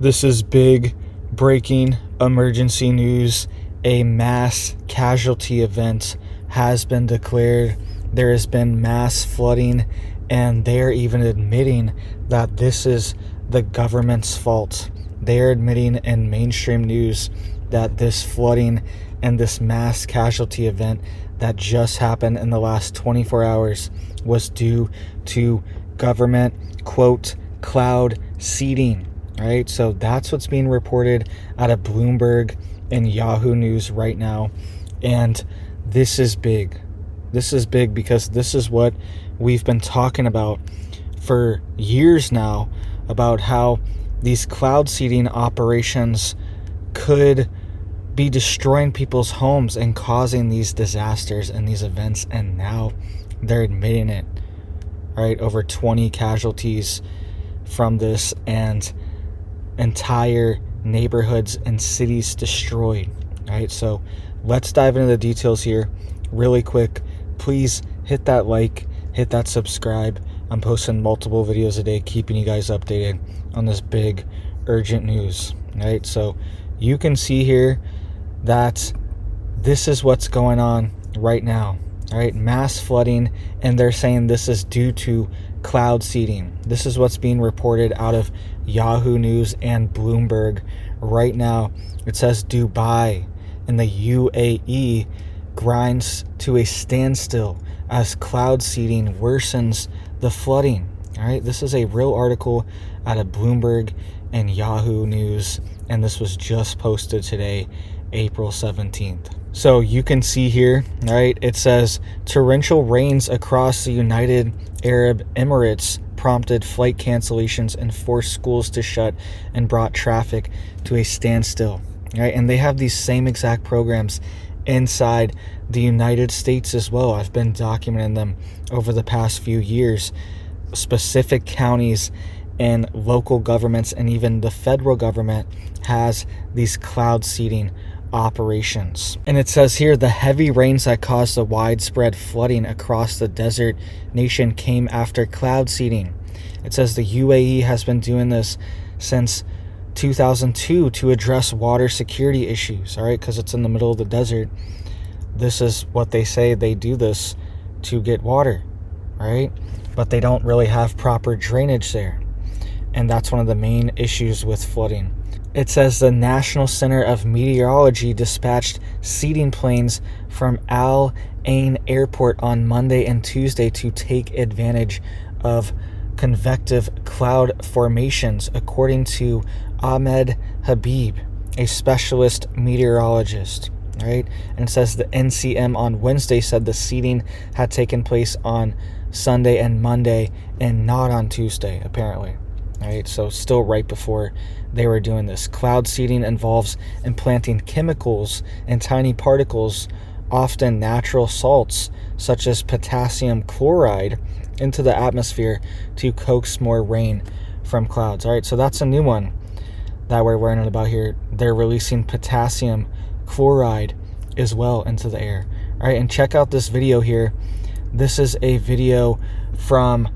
This is big breaking emergency news. A mass casualty event has been declared. There has been mass flooding, and they're even admitting that this is the government's fault. They're admitting in mainstream news that this flooding and this mass casualty event that just happened in the last 24 hours was due to government, quote, cloud seeding. Right, so that's what's being reported out of Bloomberg and Yahoo News right now. And this is big. This is big because this is what we've been talking about for years now, about how these cloud seeding operations could be destroying people's homes and causing these disasters and these events. And now they're admitting it. Right, over 20 casualties from this, and entire neighborhoods and cities destroyed. All right, so let's dive into the details here really quick. Please hit that like, hit that subscribe. I'm posting multiple videos a day, keeping you guys updated on this big urgent news. All right, so you can see here that this is what's going on right now. All right, mass flooding, and they're saying this is due to cloud seeding. This is what's being reported out of Yahoo News and Bloomberg right now. It says Dubai in the UAE grinds to a standstill as cloud seeding worsens the flooding. All right, this is a real article out of Bloomberg and Yahoo News, and this was just posted today, April 17th. So you can see here, right, it says torrential rains across the United Arab Emirates prompted flight cancellations and forced schools to shut and brought traffic to a standstill. Right, and they have these same exact programs inside the United States as well. I've been documenting them over the past few years. Specific counties and local governments and even the federal government has these cloud seeding operations. And it says here, the heavy rains that caused the widespread flooding across the desert nation came after cloud seeding. It says the UAE has been doing this since 2002 to address water security issues. All right, because it's in the middle of the desert. This is what they say, they do this to get water, right? But they don't really have proper drainage there, and that's one of the main issues with flooding. It says the National Center of Meteorology dispatched seeding planes from Al Ain Airport on Monday and Tuesday to take advantage of convective cloud formations, according to Ahmed Habib, a specialist meteorologist. Right? And it says the NCM on Wednesday said the seeding had taken place on Sunday and Monday and not on Tuesday, apparently. Right, so still right before they were doing this. Cloud seeding involves implanting chemicals and tiny particles, often natural salts such as potassium chloride, into the atmosphere to coax more rain from clouds. All right, so that's a new one that we're learning about here. They're releasing potassium chloride as well into the air. All right, and check out this video here. This is a video from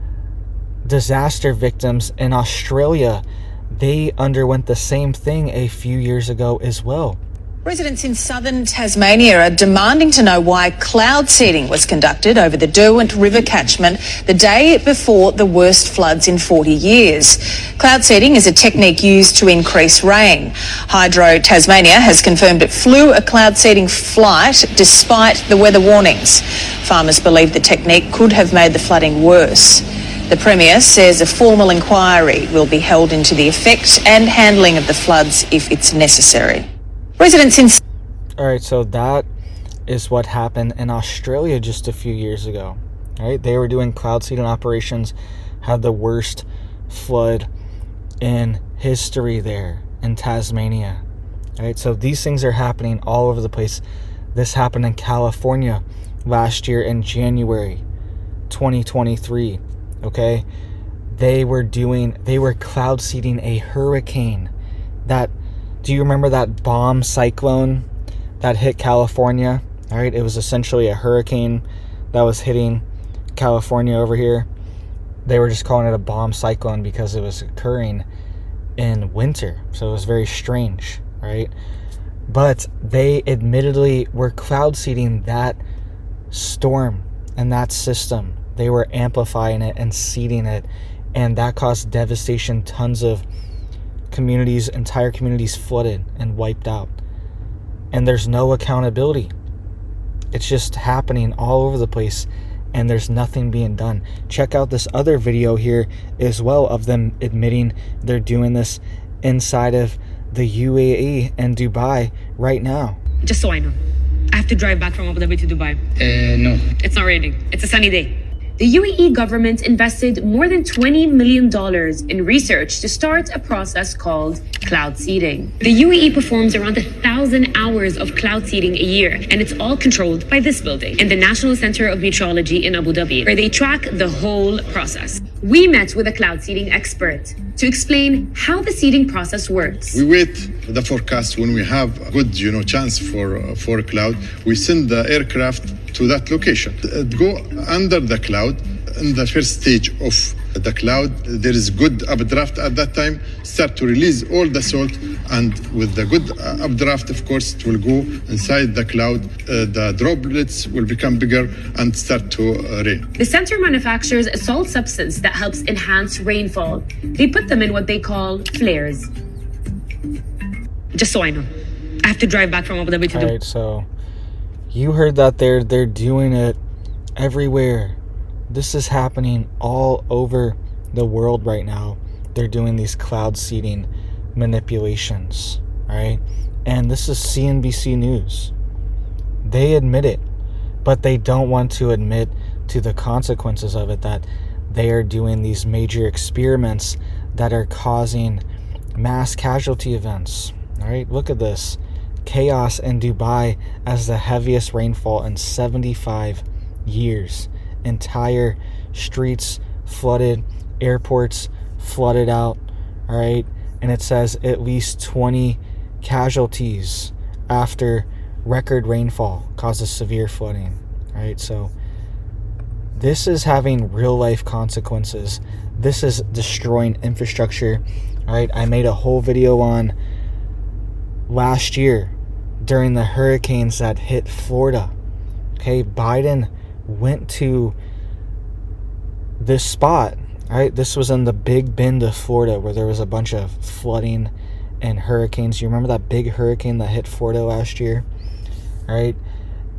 disaster victims in Australia. They underwent the same thing a few years ago as well. Residents in southern Tasmania are demanding to know why cloud seeding was conducted over the Derwent River catchment the day before the worst floods in 40 years. Cloud seeding is a technique used to increase rain. Hydro Tasmania has confirmed it flew a cloud seeding flight despite the weather warnings. Farmers believe the technique could have made the flooding worse. The Premier says a formal inquiry will be held into the effect and handling of the floods if it's necessary. Residents in... All right, so that is what happened in Australia just a few years ago. All right, they were doing cloud seeding operations, had the worst flood in history there in Tasmania. All right, so these things are happening all over the place. This happened in California last year in January 2023. Okay, they were cloud seeding a hurricane. Do you remember that bomb cyclone that hit California? All right, it was essentially a hurricane that was hitting California over here. They were just calling it a bomb cyclone because it was occurring in winter. So it was very strange, right? But they admittedly were cloud seeding that storm and that system. They were amplifying it and seeding it, and that caused devastation. Tons of communities, entire communities flooded and wiped out. And there's no accountability. It's just happening all over the place, and there's nothing being done. Check out this other video here as well of them admitting they're doing this inside of the UAE and Dubai right now. Just so I know, I have to drive back from Abu Dhabi to Dubai. No. It's not raining. It's a sunny day. The UAE government invested more than $20 million in research to start a process called cloud seeding. The UAE performs around 1,000 hours of cloud seeding a year, and it's all controlled by this building in the National Center of Meteorology in Abu Dhabi, where they track the whole process. We met with a cloud seeding expert to explain how the seeding process works. We wait the forecast. When we have a good, chance for a cloud, we send the aircraft to that location. Go under the cloud. In the first stage of the cloud, there is good updraft at that time. Start to release all the salt, and with the good updraft, of course, it will go inside the cloud. The droplets will become bigger and start to rain. The center manufactures a salt substance that helps enhance rainfall. They put them in what they call flares. Just so I know, I have to drive back from Abu Dhabi to Dubai. All right, so you heard that they're doing it everywhere. This is happening all over the world right now. They're doing these cloud seeding manipulations, right? And this is CNBC News. They admit it, but they don't want to admit to the consequences of it, that they are doing these major experiments that are causing mass casualty events, all right? Look at this. Chaos in Dubai as the heaviest rainfall in 75 years. Entire streets flooded, airports flooded out, all right? And it says at least 20 casualties after record rainfall causes severe flooding, all right? So this is having real life consequences. This is destroying infrastructure, all right? I made a whole video on last year during the hurricanes that hit Florida. Okay, Biden went to this spot, right? This was in the Big Bend of Florida, where there was a bunch of flooding and hurricanes. You remember that big hurricane that hit Florida last year, right?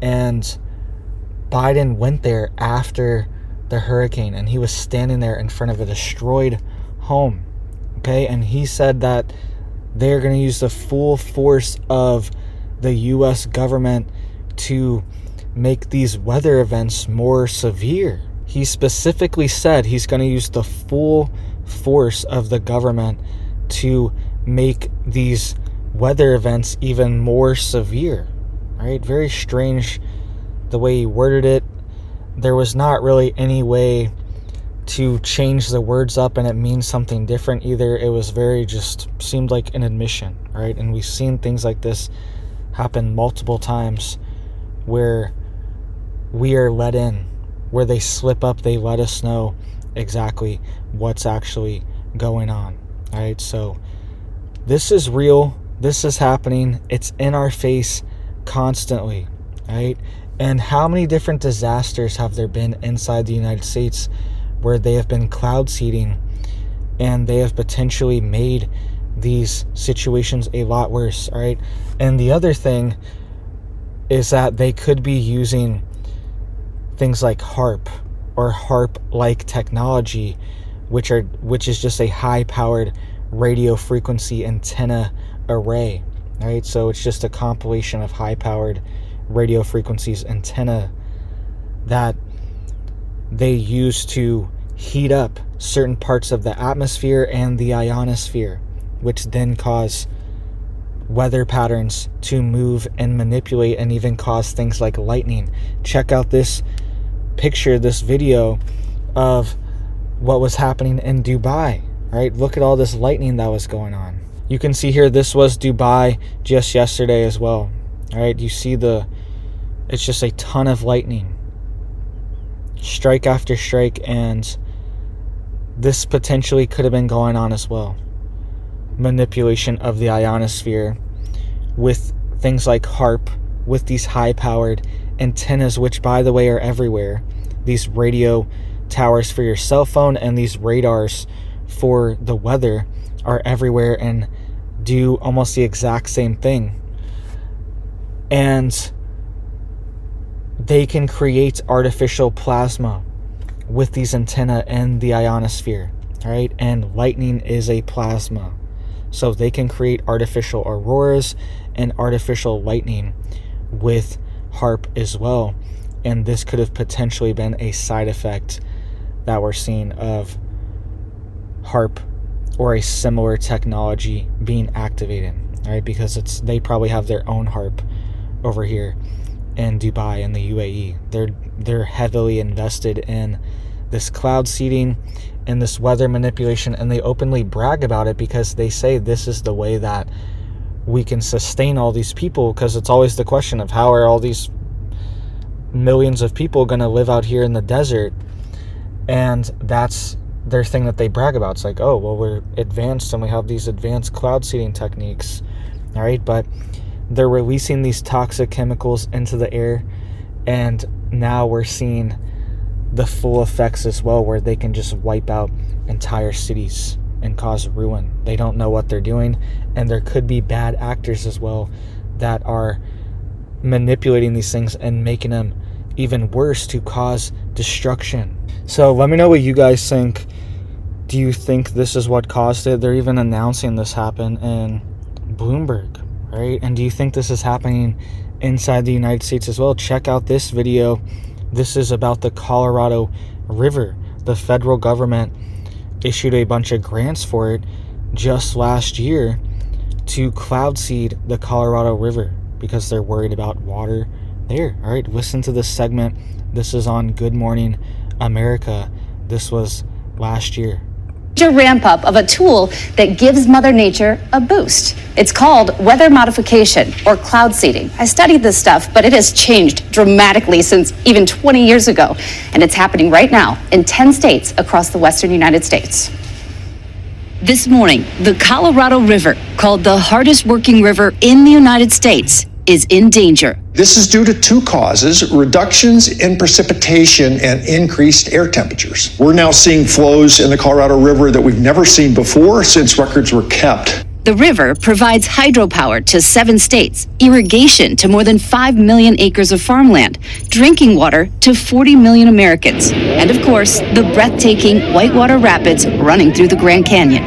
And Biden went there after the hurricane, and he was standing there in front of a destroyed home, okay? And he said that they're going to use the full force of the U.S. government to make these weather events more severe. He specifically said he's going to use the full force of the government to make these weather events even more severe, right? Very strange the way he worded it. There was not really any way to change the words up and it means something different either. It was very just seemed like an admission, right? And we've seen things like this happen multiple times where we are let in, where they slip up, they let us know exactly what's actually going on, right? So this is real. This is happening. It's in our face constantly, right? And how many different disasters have there been inside the United States where they have been cloud seeding and they have potentially made these situations a lot worse, all right? And the other thing is that they could be using things like HARP or HARP-like technology, which is just a high-powered radio frequency antenna array, right? So it's just a compilation of high-powered radio frequencies antenna that they use to heat up certain parts of the atmosphere and the ionosphere, which then cause weather patterns to move and manipulate and even cause things like lightning. Check out this picture, this video of what was happening in Dubai, right? Look at all this lightning that was going on. You can see here, this was Dubai just yesterday as well, all right? You see it's just a ton of lightning, strike after strike, and this potentially could have been going on as well. manipulation of the ionosphere with things like HARP, with these high-powered antennas, which, by the way, are everywhere. These radio towers for your cell phone and these radars for the weather are everywhere and do almost the exact same thing. And they can create artificial plasma with these antennae and the ionosphere, right? And lightning is a plasma. So they can create artificial auroras and artificial lightning with HARP as well. And this could have potentially been a side effect that we're seeing of HARP or a similar technology being activated, right? Because they probably have their own HARP over here in Dubai and the UAE. They're heavily invested in this cloud seeding and this weather manipulation, and they openly brag about it because they say this is the way that we can sustain all these people, because it's always the question of how are all these millions of people going to live out here in the desert. And that's their thing that they brag about. It's like, oh, well, we're advanced and we have these advanced cloud seeding techniques, all right? But they're releasing these toxic chemicals into the air, and now we're seeing the full effects as well, where they can just wipe out entire cities and cause ruin. They don't know what they're doing, and there could be bad actors as well that are manipulating these things and making them even worse to cause destruction. So let me know what you guys think. Do you think this is what caused it? They're even announcing this happened in Bloomberg, right? And do you think this is happening inside the United States as well? Check out this video. This is about the Colorado River. The federal government issued a bunch of grants for it just last year to cloud seed the Colorado River because they're worried about water there. All right, listen to this segment. This is on Good Morning America. This was last year. Major ramp up of a tool that gives Mother Nature a boost. It's called weather modification or cloud seeding. I studied this stuff, but it has changed dramatically since even 20 years ago. And it's happening right now in 10 states across the western United States. This morning, the Colorado River, called the hardest working river in the United States, is in danger. This is due to two causes: reductions in precipitation and increased air temperatures. We're now seeing flows in the Colorado River that we've never seen before since records were kept. The river provides hydropower to 7 states, irrigation to more than 5 million acres of farmland, drinking water to 40 million Americans, and of course, the breathtaking Whitewater Rapids running through the Grand Canyon.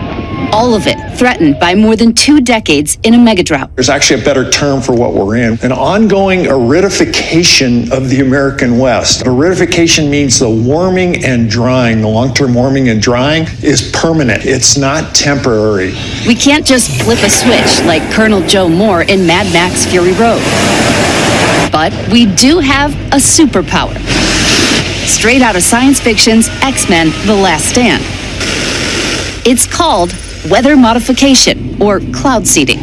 All of it threatened by more than 2 decades in a megadrought. There's actually a better term for what we're in: an ongoing aridification of the American West. Aridification means the warming and drying. The long-term warming and drying is permanent. It's not temporary. We can't just flip a switch like Colonel Joe Moore in Mad Max Fury Road. But we do have a superpower. Straight out of science fiction's X-Men: The Last Stand. It's called weather modification or cloud seeding.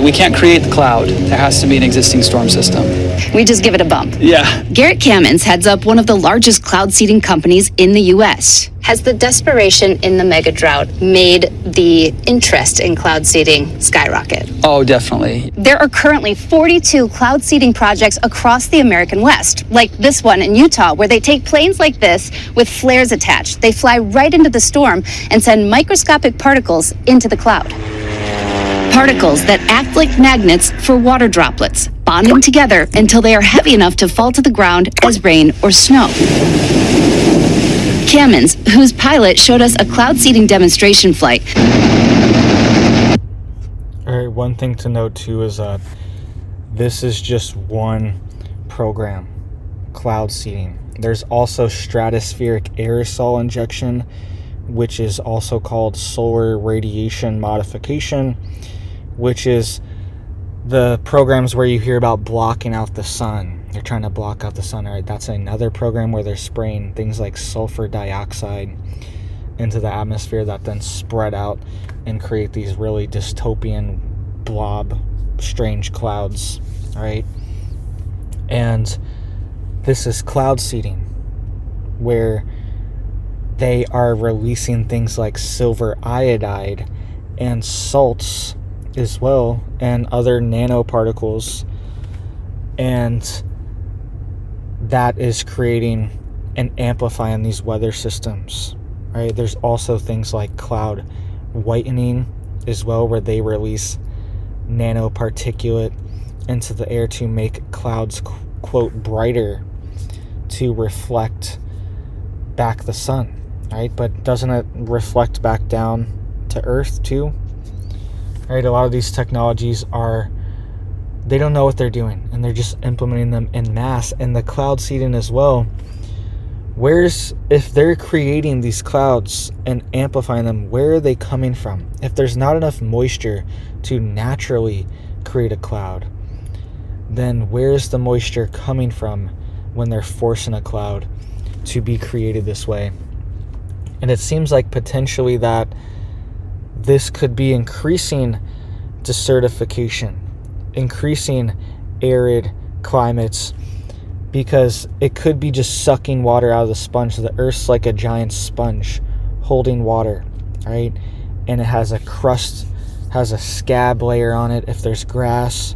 We can't create the cloud. There has to be an existing storm system. We just give it a bump. Yeah. Garrett Kamens heads up one of the largest cloud seeding companies in the U.S. Has the desperation in the megadrought made the interest in cloud seeding skyrocket? Oh, definitely. There are currently 42 cloud seeding projects across the American West, like this one in Utah, where they take planes like this with flares attached. They fly right into the storm and send microscopic particles into the cloud. Particles that act like magnets for water droplets, bonding together until they are heavy enough to fall to the ground as rain or snow. Kamens, whose pilot showed us a cloud seeding demonstration flight. All right, one thing to note too is this is just one program, cloud seeding. There's also stratospheric aerosol injection, which is also called solar radiation modification, which is the programs where you hear about blocking out the sun. They're trying to block out the sun, right? That's another program where they're spraying things like sulfur dioxide into the atmosphere that then spread out and create these really dystopian blob, strange clouds, right? And this is cloud seeding, where they are releasing things like silver iodide and salts as well, and other nanoparticles, and that is creating and amplifying these weather systems, right? There's also things like cloud whitening as well, where they release nanoparticulate into the air to make clouds, quote, brighter, to reflect back the sun, right? But doesn't it reflect back down to Earth too? Right? A lot of these technologies they don't know what they're doing, and they're just implementing them in mass. And the cloud seeding as well, if they're creating these clouds and amplifying them, where are they coming from? If there's not enough moisture to naturally create a cloud, then where's the moisture coming from when they're forcing a cloud to be created this way? And it seems like potentially that this could be increasing desertification, increasing arid climates, because it could be just sucking water out of the sponge. The Earth's like a giant sponge holding water, right? And it has a crust, has a scab layer on it if there's grass,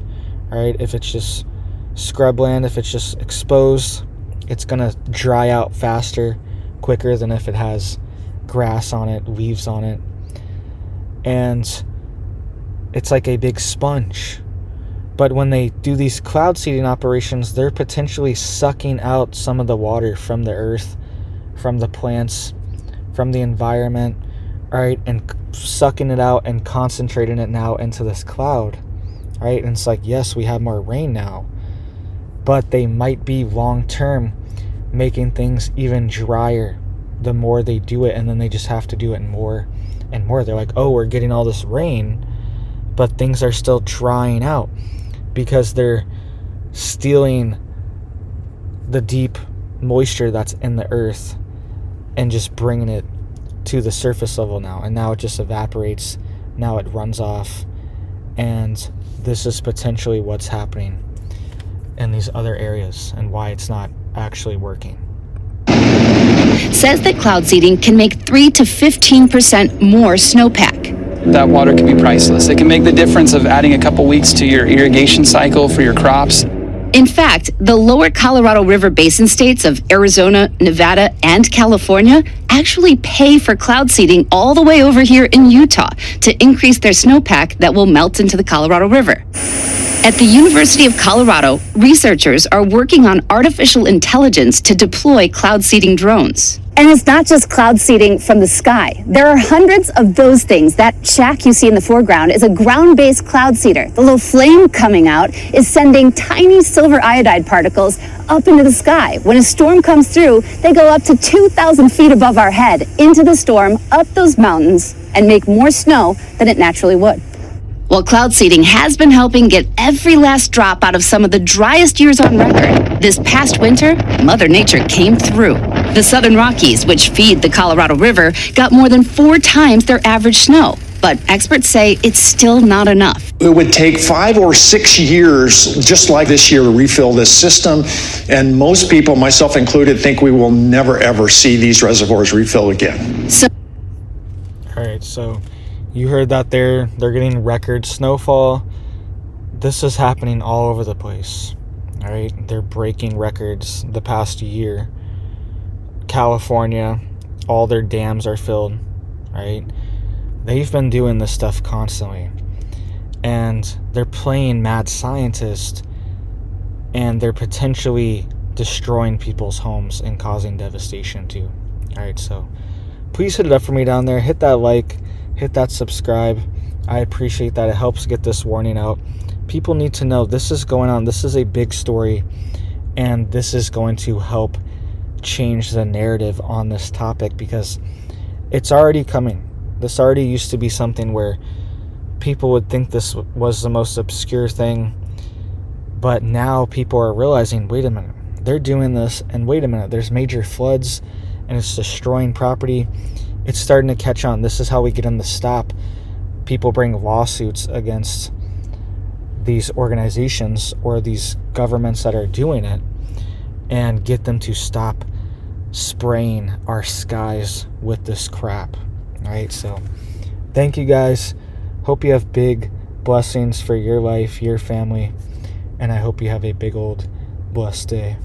right? If it's just scrubland, if it's just exposed, it's gonna dry out faster, quicker than if it has grass on it, leaves on it. And it's like a big sponge. But when they do these cloud seeding operations, they're potentially sucking out some of the water from the earth, from the plants, from the environment, right? And sucking it out and concentrating it now into this cloud, right? And it's like, yes, we have more rain now, but they might be long-term making things even drier the more they do it, and then they just have to do it more and more. They're like, oh, we're getting all this rain, but things are still drying out because they're stealing the deep moisture that's in the earth and just bringing it to the surface level now. And now it just evaporates. Now it runs off. And this is potentially what's happening in these other areas and why it's not actually working. Says that cloud seeding can make 3 to 15% more snowpack. That water can be priceless. It can make the difference of adding a couple weeks to your irrigation cycle for your crops. In fact, the lower Colorado River Basin states of Arizona, Nevada, and California actually pay for cloud seeding all the way over here in Utah to increase their snowpack that will melt into the Colorado River. At the University of Colorado, researchers are working on artificial intelligence to deploy cloud seeding drones. And it's not just cloud seeding from the sky. There are hundreds of those things. That shack you see in the foreground is a ground-based cloud seeder. The little flame coming out is sending tiny silver iodide particles up into the sky. When a storm comes through, they go up to 2,000 feet above our head, into the storm, up those mountains, and make more snow than it naturally would. Well, cloud seeding has been helping get every last drop out of some of the driest years on record. This past winter, Mother Nature came through. The Southern Rockies, which feed the Colorado River, got more than 4 times their average snow. But experts say it's still not enough. It would take 5 or 6 years, just like this year, to refill this system. And most people, myself included, think we will never, ever see these reservoirs refill again. All right, so you heard that they're getting record snowfall. This is happening all over the place. All right, they're breaking records the past year. California, all their dams are filled, right? They've been doing this stuff constantly. And they're playing mad scientist, and they're potentially destroying people's homes and causing devastation too. All right, so please hit it up for me down there. Hit that like, hit that subscribe. I appreciate that. It helps get this warning out. People need to know this is going on. This is a big story, and this is going to help change the narrative on this topic, because it's already coming. This already used to be something where people would think this was the most obscure thing, but now people are realizing, wait a minute, they're doing this, and wait a minute, there's major floods and it's destroying property. It's starting to catch on. This is how we get them to stop. People bring lawsuits against these organizations or these governments that are doing it and get them to stop spraying our skies with this crap. All right, so thank you guys. Hope you have big blessings for your life, your family, and I hope you have a big old blessed day.